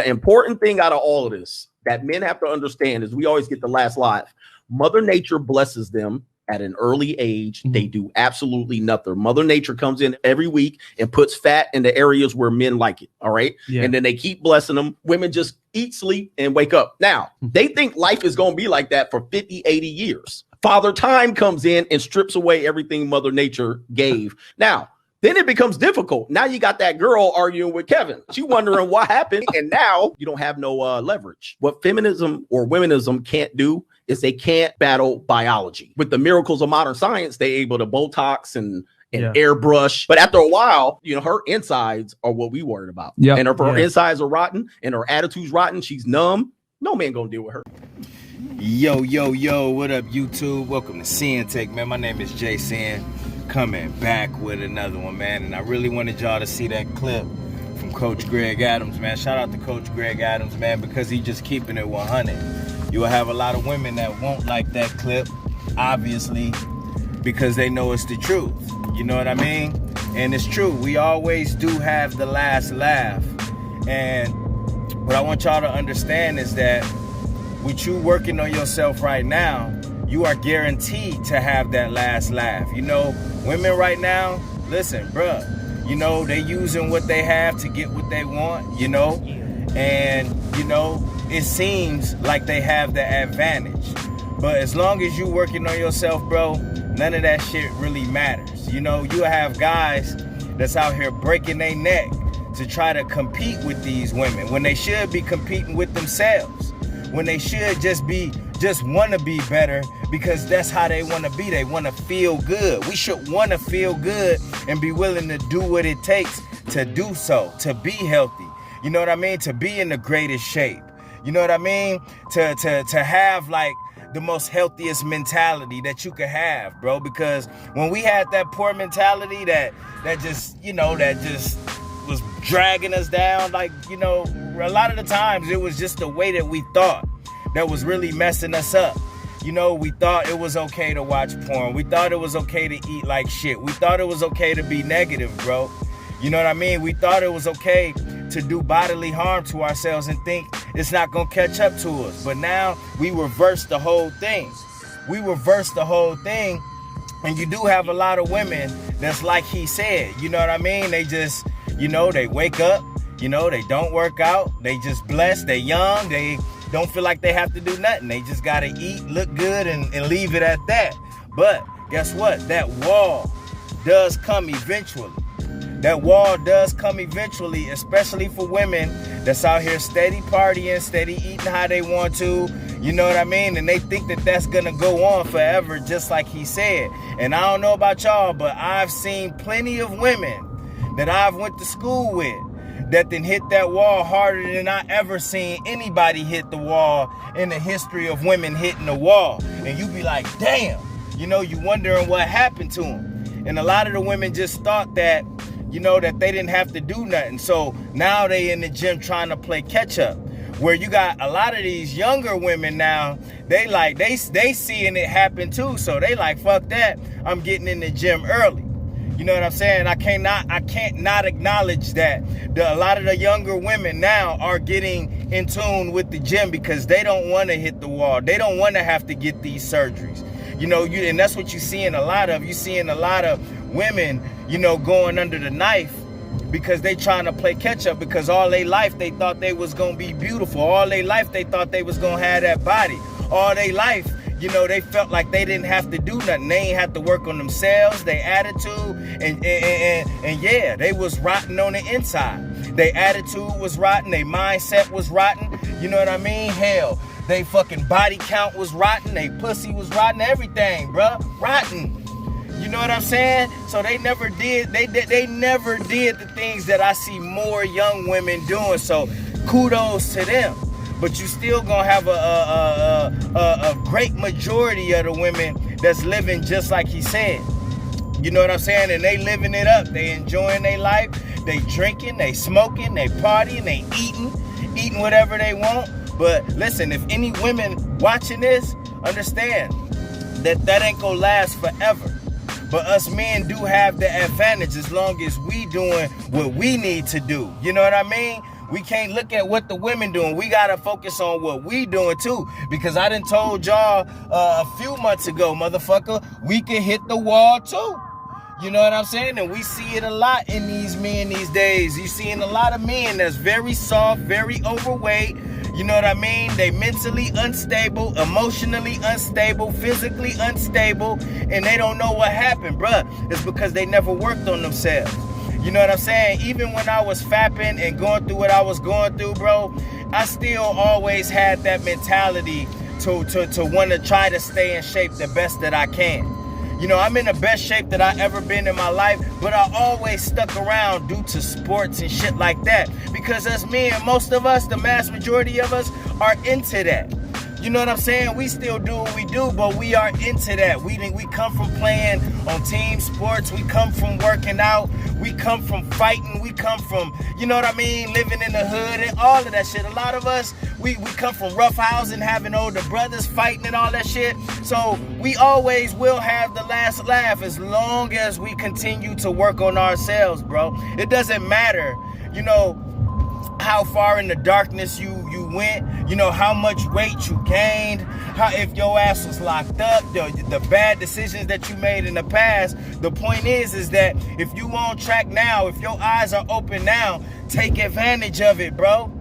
The important thing out of all of this that men have to understand is we always get the last live. Mother Nature blesses them at an early age. They do absolutely nothing. Mother Nature comes in every week and puts fat in the areas where men like it. All right. Yeah. And then they keep blessing them. Women just eat, sleep, and wake up. Now, they think life is going to be like that for 50, 80 years. Father Time comes in and strips away everything Mother Nature gave. Now, then it becomes difficult. Now you got that girl arguing with Kevin. She wondering what happened. And now you don't have no leverage. What feminism or womenism can't do is they can't battle biology. With the miracles of modern science, they're able to Botox and airbrush. But after a while, you know, her insides are what we worried about. Yep. And if her insides are rotten and her attitude's rotten, she's numb, no man gonna deal with her. Yo, what up, YouTube? Welcome to Sinn-Take, man. My name is Jason. Coming back with another one, man. And I really wanted y'all to see that clip from Coach Greg Adams, man. Shout out to Coach Greg Adams, man, because he just keeping it 100. You will have a lot of women that won't like that clip, obviously, because they know it's the truth. You know what I mean? And it's true. We always do have the last laugh. And what I want y'all to understand is that with you working on yourself right now, you are guaranteed to have that last laugh. You know, women right now, listen, bruh, you know, they using what they have to get what they want, you know, and, you know, it seems like they have the advantage. But as long as you working on yourself, bro, none of that shit really matters. You know, you have guys that's out here breaking their neck to try to compete with these women when they should be competing with themselves, when they should just want to be better because that's how they want to be. They want to feel good. We should want to feel good and be willing to do what it takes to do so, to be healthy. You know what I mean? To be in the greatest shape. You know what I mean? To have like the most healthiest mentality that you could have, bro. Because when we had that poor mentality that just, you know, that just was dragging us down, like, you know, a lot of the times it was just the way that we thought that was really messing us up. You know, we thought it was okay to watch porn. We thought it was okay to eat like shit. We thought it was okay to be negative, bro. You know what I mean? We thought it was okay to do bodily harm to ourselves and think it's not gonna catch up to us. But now we reverse the whole thing. And you do have a lot of women that's like he said, you know what I mean? They just, you know, they wake up, you know, they don't work out, they just blessed, they young, they don't feel like they have to do nothing. They just gotta eat, look good, and leave it at that. But guess what? That wall does come eventually. That wall does come eventually, especially for women that's out here steady partying, steady eating how they want to. You know what I mean? And they think that that's gonna go on forever, just like he said. And I don't know about y'all, but I've seen plenty of women that I've went to school with that then hit that wall harder than I ever seen anybody hit the wall in the history of women hitting the wall. And you be like, damn, you know, you wondering what happened to them. And a lot of the women just thought that, you know, that they didn't have to do nothing. So now they in the gym trying to play catch up. Where you got a lot of these younger women now, they like, they seeing it happen too. So they like, fuck that, I'm getting in the gym early. You know what I'm saying? I can't not acknowledge that a lot of the younger women now are getting in tune with the gym because they don't want to hit the wall. They don't want to have to get these surgeries. You know, and that's what you're seeing a lot of. You're seeing a lot of women, you know, going under the knife because they trying to play catch up because all their life they thought they was going to be beautiful. All their life they thought they was going to have that body. All their life, you know, they felt like they didn't have to do nothing. They ain't have to work on themselves, their attitude, and yeah, they was rotten on the inside. Their attitude was rotten, their mindset was rotten, you know what I mean? Hell, they fucking body count was rotten, they pussy was rotten, everything, bruh, rotten. You know what I'm saying? So they never did, they never did the things that I see more young women doing, so kudos to them. But you still gonna have a great majority of the women that's living just like he said. You know what I'm saying? And they living it up. They enjoying their life. They drinking, they smoking, they partying, they eating whatever they want. But listen, if any women watching this, understand that ain't gonna last forever. But us men do have the advantage as long as we doing what we need to do. You know what I mean? We can't look at what the women doing. We gotta focus on what we doing too. Because I done told y'all a few months ago, motherfucker, we can hit the wall too. You know what I'm saying? And we see it a lot in these men these days. You seeing a lot of men that's very soft, very overweight. You know what I mean? They mentally unstable, emotionally unstable, physically unstable, and they don't know what happened, bruh. It's because they never worked on themselves. You know what I'm saying? Even when I was fapping and going through what I was going through, bro, I still always had that mentality to want to try to stay in shape the best that I can. You know, I'm in the best shape that I ever been in my life, but I always stuck around due to sports and shit like that. Because us men, most of us, the mass majority of us, are into that. You know what I'm saying? We still do what we do, but we are into that. We come from playing on team sports. We come from working out. We come from fighting. We come from, you know what I mean, living in the hood and all of that shit. A lot of us, we come from roughhousing, having older brothers fighting and all that shit. So we always will have the last laugh as long as we continue to work on ourselves, bro. It doesn't matter, you know, how far in the darkness you went, you know, how much weight you gained, how if your ass was locked up, the bad decisions that you made in the past. The point is that if you on track now, if your eyes are open now, take advantage of it, bro.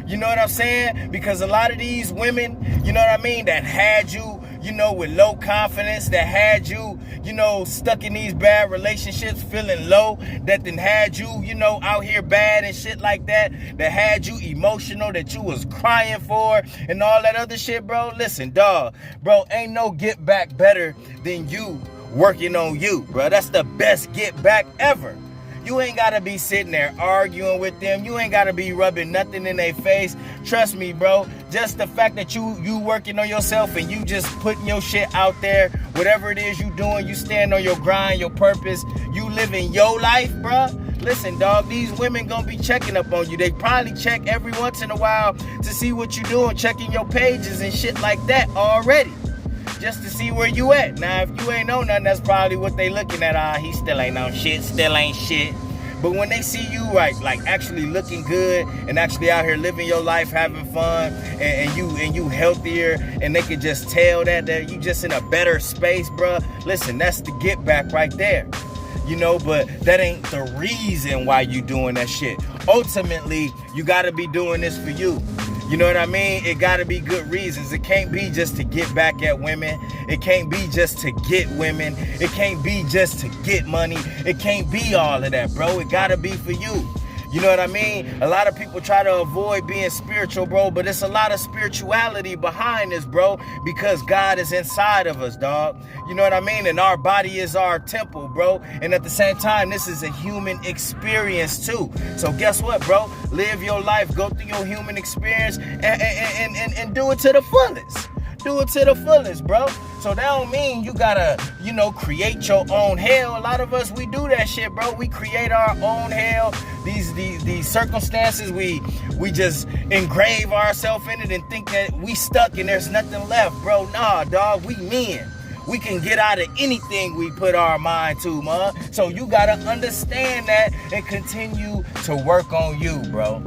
You know what I'm saying? Because a lot of these women, you know what I mean, that had you, you know, with low confidence, that had you, you know, stuck in these bad relationships, feeling low, that then had you, you know, out here bad and shit like that, that had you emotional, that you was crying for and all that other shit, bro. Listen, dog, bro, ain't no get back better than you working on you, bro. That's the best get back ever. You ain't gotta be sitting there arguing with them. You ain't gotta be rubbing nothing in their face. Trust me, bro. Just the fact that you working on yourself and you just putting your shit out there, whatever it is you doing, you stand on your grind, your purpose, you living your life, bro. Listen, dog, these women gonna be checking up on you. They probably check every once in a while to see what you doing, checking your pages and shit like that already, just to see where you at. Now, if you ain't on nothing, that's probably what they looking at. He still ain't on shit, still ain't shit. But when they see you like actually looking good and actually out here living your life, having fun, and you healthier, and they can just tell that you just in a better space, bruh. Listen, that's the get back right there. You know, but that ain't the reason why you doing that shit. Ultimately, you gotta be doing this for you. You know what I mean? It gotta be good reasons. It can't be just to get back at women. It can't be just to get women. It can't be just to get money. It can't be all of that, bro. It gotta be for you. You know what I mean? A lot of people try to avoid being spiritual, bro, but it's a lot of spirituality behind this, bro, because God is inside of us, dog. You know what I mean? And our body is our temple, bro. And at the same time, this is a human experience too. So guess what, bro? Live your life, go through your human experience and do it to the fullest. Do it to the fullest, bro. So that don't mean you gotta, you know, create your own hell. A lot of us, we do that shit, bro. We create our own hell. These circumstances, we just engrave ourselves in it and think that we stuck and there's nothing left, bro. Nah, dog, we men. We can get out of anything we put our mind to, man. So you gotta understand that and continue to work on you, bro.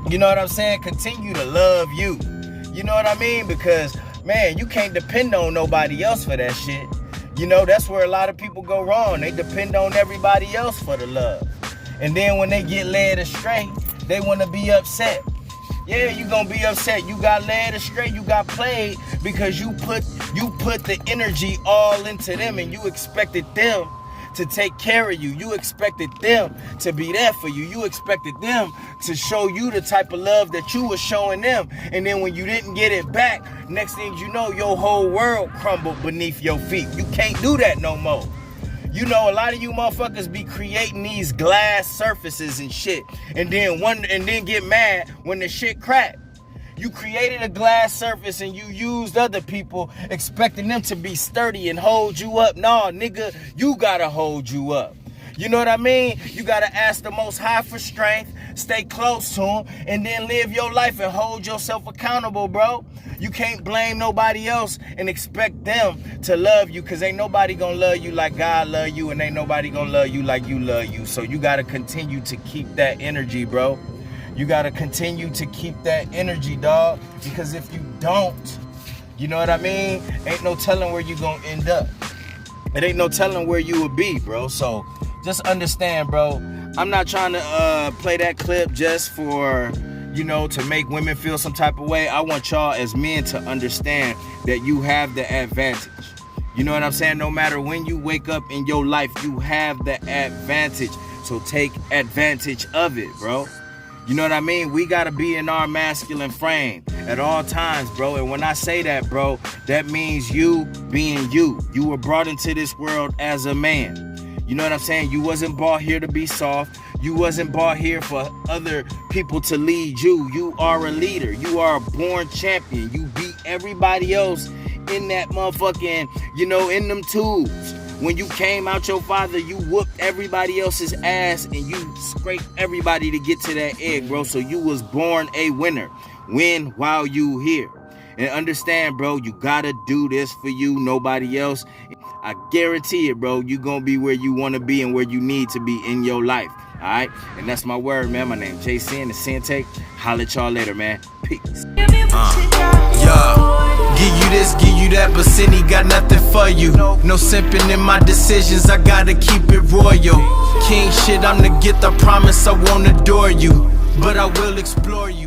You know what I'm saying? Continue to love you. You know what I mean? Because, man, you can't depend on nobody else for that shit. You know, that's where a lot of people go wrong. They depend on everybody else for the love. And then when they get led astray, they want to be upset. Yeah, you gonna be upset. You got led astray, you got played because you put the energy all into them and you expected them to take care of you. You expected them to be there for you. You expected them to show you the type of love that you were showing them. And then when you didn't get it back, next thing you know, your whole world crumbled beneath your feet. You can't do that no more. You know, a lot of you motherfuckers be creating these glass surfaces and shit, and then get mad when the shit crack. You created a glass surface and you used other people expecting them to be sturdy and hold you up. Nah, nigga, you gotta hold you up. You know what I mean? You gotta ask the Most High for strength, stay close to him, and then live your life and hold yourself accountable, bro. You can't blame nobody else and expect them to love you, because ain't nobody gonna love you like God love you, and ain't nobody gonna love you like you love you. So you gotta continue to keep that energy, bro. You gotta continue to keep that energy, dog. Because if you don't, you know what I mean? Ain't no telling where you gonna end up. It ain't no telling where you will be, bro. So just understand, bro. I'm not trying to play that clip just for, you know, to make women feel some type of way. I want y'all as men to understand that you have the advantage. You know what I'm saying? No matter when you wake up in your life, you have the advantage. So take advantage of it, bro. You know what I mean? We gotta be in our masculine frame at all times, bro. And when I say that, bro, that means you being you. You were brought into this world as a man. You know what I'm saying? You wasn't brought here to be soft. You wasn't brought here for other people to lead you. You are a leader. You are a born champion. You beat everybody else in that motherfucking, you know, in them tools. When you came out your father, you whooped everybody else's ass and you scraped everybody to get to that egg, bro. So you was born a winner. Win while you here. And understand, bro, you gotta do this for you, nobody else. I guarantee it, bro, you gonna be where you wanna be and where you need to be in your life. All right? And that's my word, man. My name is Sinn, the Sinn-Take. Holla at y'all later, man. Peace. Give you this, give you that, but Cindy got nothing for you. No simping in my decisions, I gotta keep it royal. King shit, I'm the gift, I promise I won't adore you, but I will explore you.